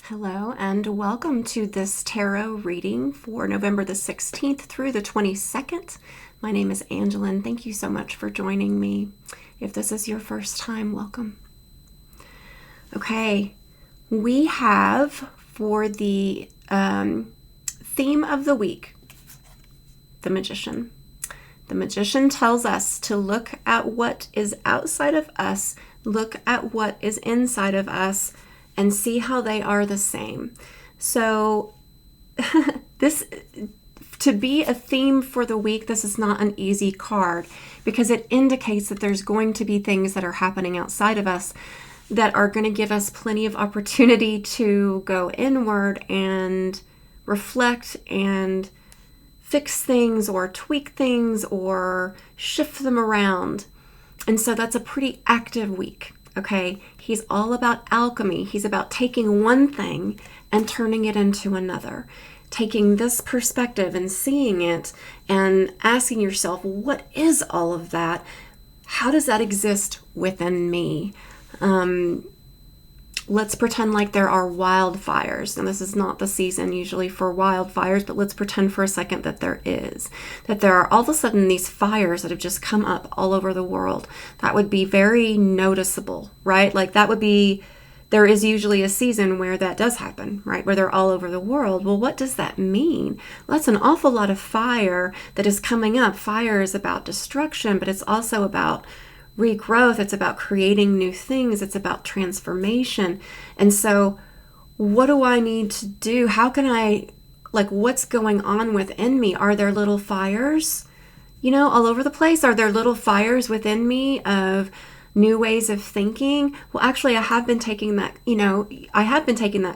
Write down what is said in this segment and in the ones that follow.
Hello and welcome to this tarot reading for November the 16th through the 22nd. My name is Angelyn. Thank you so much for joining me. If this is your first time, welcome. Okay, we have for the theme of the week, the Magician. The Magician tells us to look at what is outside of us, look at what is inside of us, and see how they are the same. So this, to be a theme for the week, this is not an easy card because it indicates that there's going to be things that are happening outside of us that are going to give us plenty of opportunity to go inward and reflect and fix things or tweak things or shift them around. And so that's a pretty active week. Okay, he's all about alchemy. He's about taking one thing and turning it into another. Taking this perspective and seeing it and asking yourself, what is all of that? How does that exist within me? Let's pretend like there are wildfires. And this is not the season usually for wildfires, but let's pretend for a second that there is. That there are all of a sudden these fires that have just come up all over the world. That would be very noticeable, right? Like that would be, there is usually a season where that does happen, right? Where they're all over the world. Well, what does that mean? Well, that's an awful lot of fire that is coming up. Fire is about destruction, but it's also about regrowth. It's about creating new things. It's about transformation. And so what do I need to do? How can I, what's going on within me? Are there little fires, all over the place? Are there little fires within me of new ways of thinking? Well, actually, I have been taking that,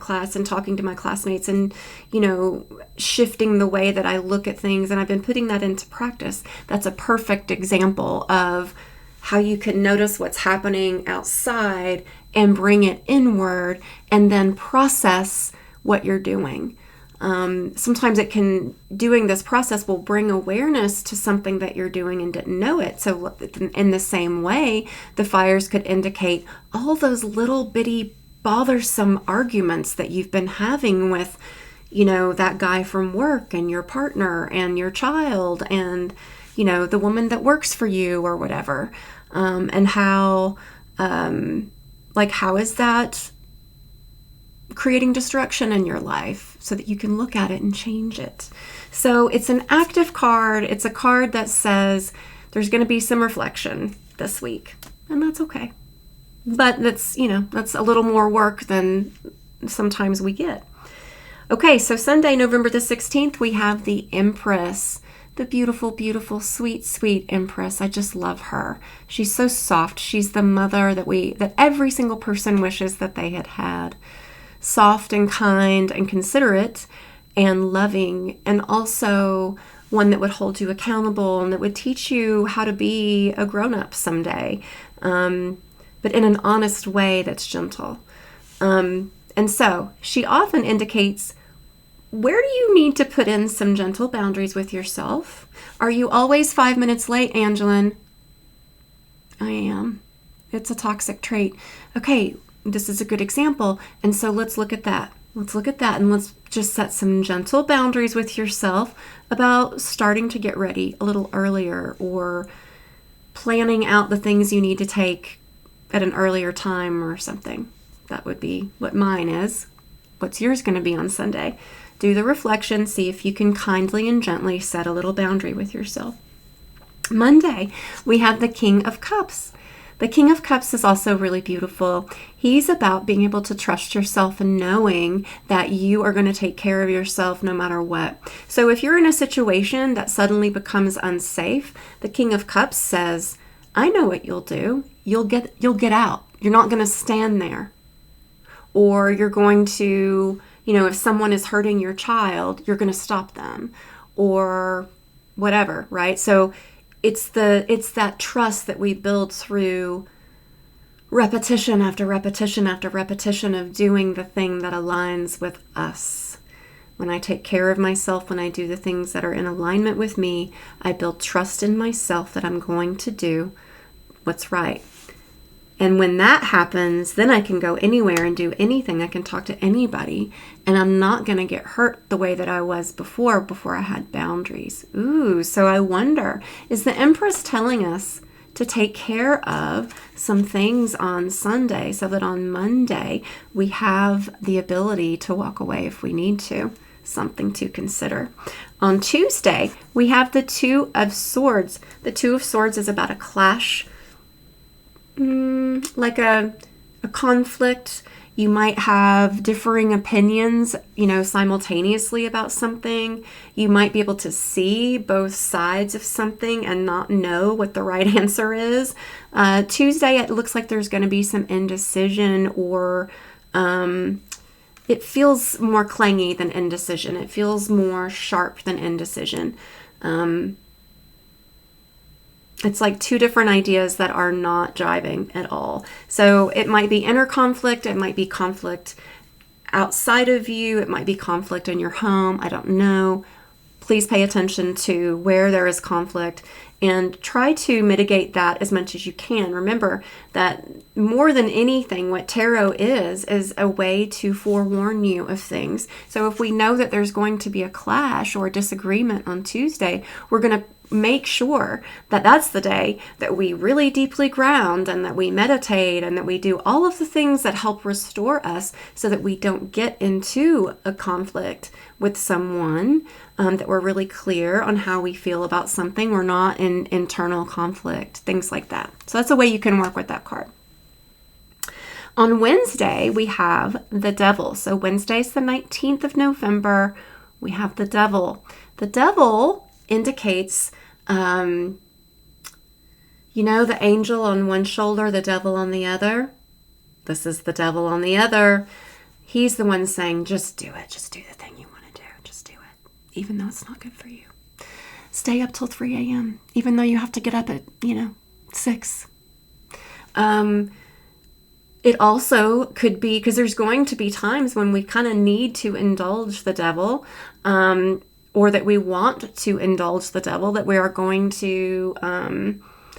class and talking to my classmates and, shifting the way that I look at things. And I've been putting that into practice. That's a perfect example of how you can notice what's happening outside and bring it inward and then process what you're doing. Sometimes doing this process will bring awareness to something that you're doing and didn't know it. So in the same way, the fires could indicate all those little bitty bothersome arguments that you've been having with, that guy from work and your partner and your child and the woman that works for you or whatever, and how is that creating destruction in your life so that you can look at it and change it. So it's an active card. It's a card that says there's going to be some reflection this week, and that's okay. But that's a little more work than sometimes we get. Okay, so Sunday, November the 16th, we have the Empress. The beautiful, beautiful, sweet, sweet Empress. I just love her. She's so soft. She's the mother that every single person wishes that they had had. Soft and kind and considerate and loving, and also one that would hold you accountable and that would teach you how to be a grown-up someday, but in an honest way that's gentle. And so she often indicates, where do you need to put in some gentle boundaries with yourself? Are you always 5 minutes late, Angelyn? I am. It's a toxic trait. Okay, this is a good example. And so let's look at that. And let's just set some gentle boundaries with yourself about starting to get ready a little earlier or planning out the things you need to take at an earlier time or something. That would be what mine is. What's yours going to be on Sunday? Do the reflection, see if you can kindly and gently set a little boundary with yourself. Monday, we have the King of Cups. The King of Cups is also really beautiful. He's about being able to trust yourself and knowing that you are going to take care of yourself no matter what. So if you're in a situation that suddenly becomes unsafe, the King of Cups says, I know what you'll do. You'll get out. You're not going to stand there. Or you're going to, if someone is hurting your child, you're going to stop them or whatever, right? So it's that trust that we build through repetition after repetition after repetition of doing the thing that aligns with us. When I take care of myself, when I do the things that are in alignment with me, I build trust in myself that I'm going to do what's right. And when that happens, then I can go anywhere and do anything. I can talk to anybody, and I'm not going to get hurt the way that I was before I had boundaries. Ooh, so I wonder, is the Empress telling us to take care of some things on Sunday so that on Monday we have the ability to walk away if we need to? Something to consider. On Tuesday, we have the Two of Swords. The Two of Swords is about a clash, like a conflict. You might have differing opinions, simultaneously about something. You might be able to see both sides of something and not know what the right answer is. Tuesday, it looks like there's going to be some indecision, or it feels more clangy than indecision. It feels more sharp than indecision. It's like two different ideas that are not jiving at all. So it might be inner conflict. It might be conflict outside of you. It might be conflict in your home. I don't know. Please pay attention to where there is conflict and try to mitigate that as much as you can. Remember that more than anything, what tarot is a way to forewarn you of things. So if we know that there's going to be a clash or a disagreement on Tuesday, we're going to make sure that that's the day that we really deeply ground and that we meditate and that we do all of the things that help restore us so that we don't get into a conflict with someone, that we're really clear on how we feel about something. We're not in internal conflict, things like that. So that's a way you can work with that card. On Wednesday, we have the Devil. So Wednesday's the 19th of November. We have the Devil. The Devil indicates, the angel on one shoulder, the devil on the other. This is the devil on the other. He's the one saying, just do it. Just do the thing you want to do. Just do it. Even though it's not good for you. Stay up till 3 a.m. Even though you have to get up at, 6. It also could be, because there's going to be times when we kind of need to indulge the devil, or that we want to indulge the devil, that we are going to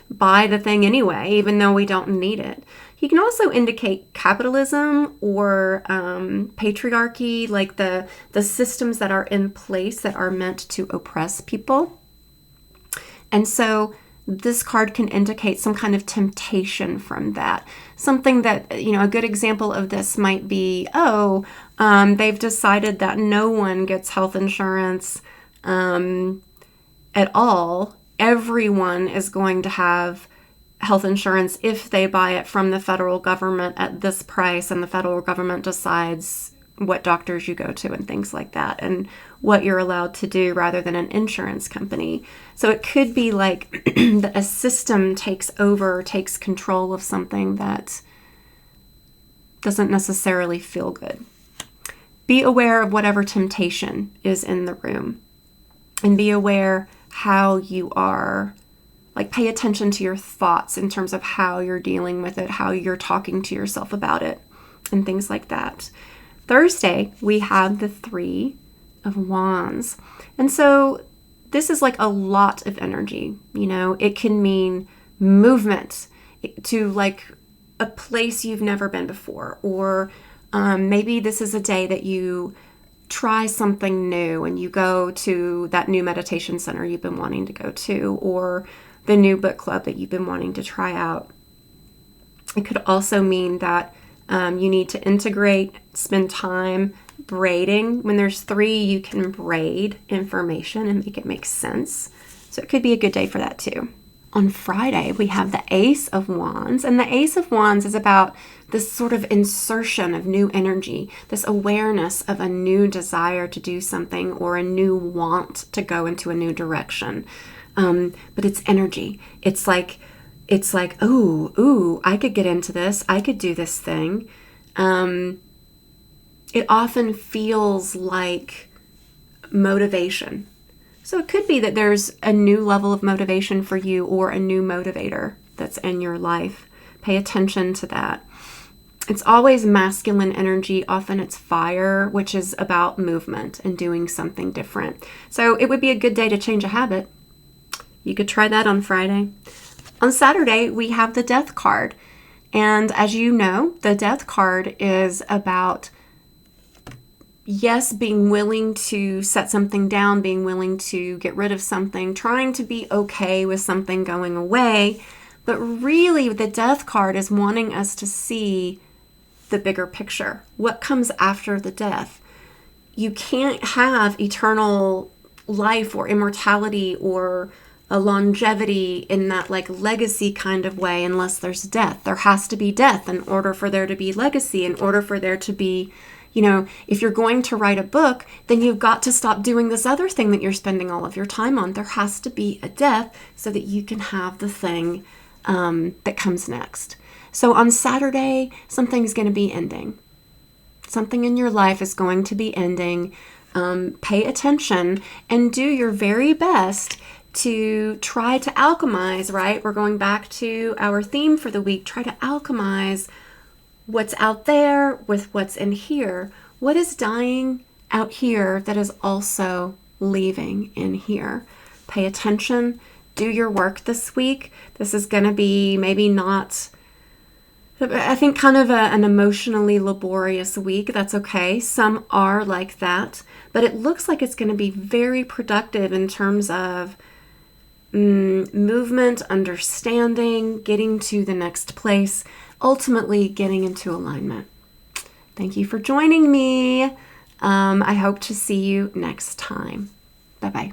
buy the thing anyway, even though we don't need it. He can also indicate capitalism or patriarchy, like the systems that are in place that are meant to oppress people. And so this card can indicate some kind of temptation from that. Something that, a good example of this might be, they've decided that no one gets health insurance at all. Everyone is going to have health insurance if they buy it from the federal government at this price, and the federal government decides what doctors you go to and things like that, and what you're allowed to do rather than an insurance company. So it could be like that a system takes control of something that doesn't necessarily feel good. Be aware of whatever temptation is in the room, and be aware how you are, pay attention to your thoughts in terms of how you're dealing with it, how you're talking to yourself about it, and things like that. Thursday, we have the Three of Wands. And so this is like a lot of energy. It can mean movement to a place you've never been before, or maybe this is a day that you try something new and you go to that new meditation center you've been wanting to go to, or the new book club that you've been wanting to try out. It could also mean that you need to integrate, spend time braiding. When there's 3, you can braid information and make it make sense. So it could be a good day for that too. On Friday, we have the Ace of Wands, and the Ace of Wands is about this sort of insertion of new energy, this awareness of a new desire to do something or a new want to go into a new direction. But it's energy. It's like, ooh, I could get into this. I could do this thing. It often feels like motivation. So it could be that there's a new level of motivation for you, or a new motivator that's in your life. Pay attention to that. It's always masculine energy. Often it's fire, which is about movement and doing something different. So it would be a good day to change a habit. You could try that on Friday. On Saturday, we have the Death card. And as you know, the death card is about, yes, being willing to set something down, being willing to get rid of something, trying to be okay with something going away. But really, the death card is wanting us to see the bigger picture. What comes after the death? You can't have eternal life or immortality or a longevity in that like legacy kind of way unless there's death. There has to be death in order for there to be legacy, in order for there to be, if you're going to write a book, then you've got to stop doing this other thing that you're spending all of your time on. There has to be a death so that you can have the thing that comes next. So on Saturday, something's going to be ending. Something in your life is going to be ending. Pay attention and do your very best to try to alchemize, right? We're going back to our theme for the week. Try to alchemize what's out there with what's in here. What is dying out here that is also leaving in here? Pay attention. Do your work this week. This is going to be maybe not, I think, kind of an emotionally laborious week. That's okay. Some are like that. But it looks like it's going to be very productive in terms of movement, understanding, getting to the next place, ultimately getting into alignment. Thank you for joining me. I hope to see you next time. Bye-bye.